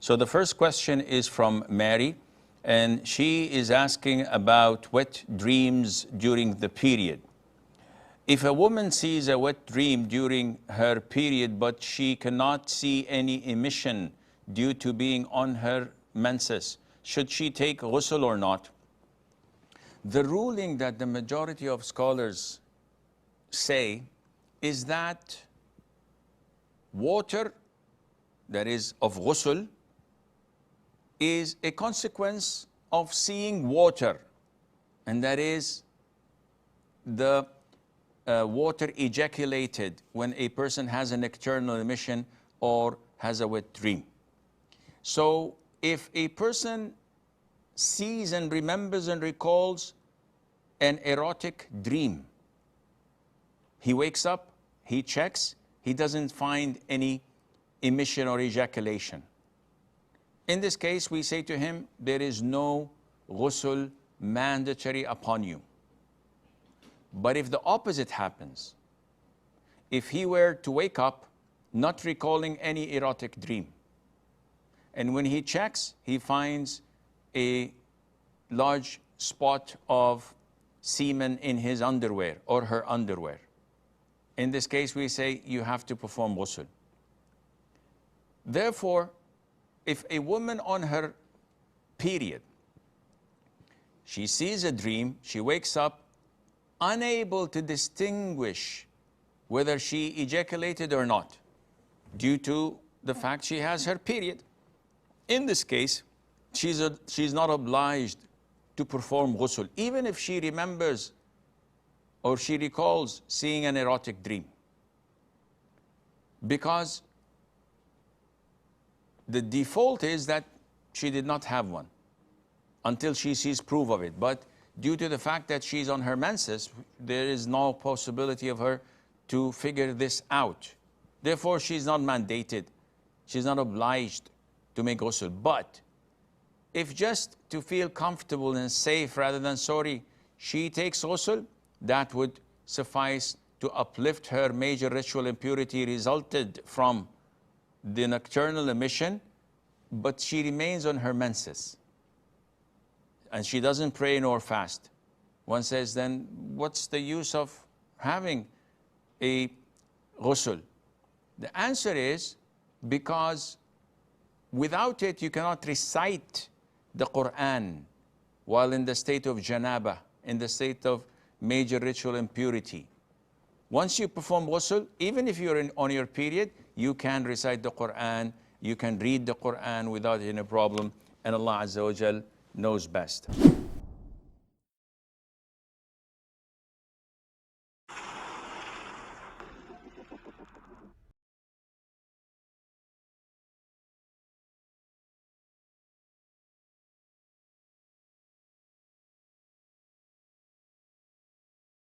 So the first question is from Mary, and she is asking about wet dreams during the period. If a woman sees a wet dream during her period, but she cannot see any emission due to being on her menses, should she take ghusl or not? The ruling that the majority of scholars say is that water, that is of ghusl, is a consequence of seeing water, and that is the water ejaculated when a person has a nocturnal emission or has a wet dream. So if a person sees and remembers and recalls an erotic dream, he wakes up, he checks, he doesn't find any emission or ejaculation. In this case, we say to him, there is no ghusl mandatory upon you. But if the opposite happens, if he were to wake up not recalling any erotic dream, and when he checks, he finds a large spot of semen in his underwear or her underwear, in this case, we say you have to perform ghusl. Therefore, if a woman on her period, she sees a dream, she wakes up unable to distinguish whether she ejaculated or not, due to the fact she has her period, in this case, she's not obliged to perform ghusl, even if she remembers or she recalls seeing an erotic dream, because the default is that she did not have one until she sees proof of it. But due to the fact that she's on her menses, there is no possibility of her to figure this out. Therefore, she's not mandated, she's not obliged to make ghusl. But if just to feel comfortable and safe rather than sorry, she takes ghusl, that would suffice to uplift her major ritual impurity resulted from the nocturnal emission, but she remains on her menses and she doesn't pray nor fast. One says, then what's the use of having a ghusl? The answer is because without it you cannot recite the Quran while in the state of janaba, in the state of major ritual impurity. Once you perform ghusl, even if you're on your period, you can recite the Quran, you can read the Quran without any problem, and Allah Azza wa Jal knows best.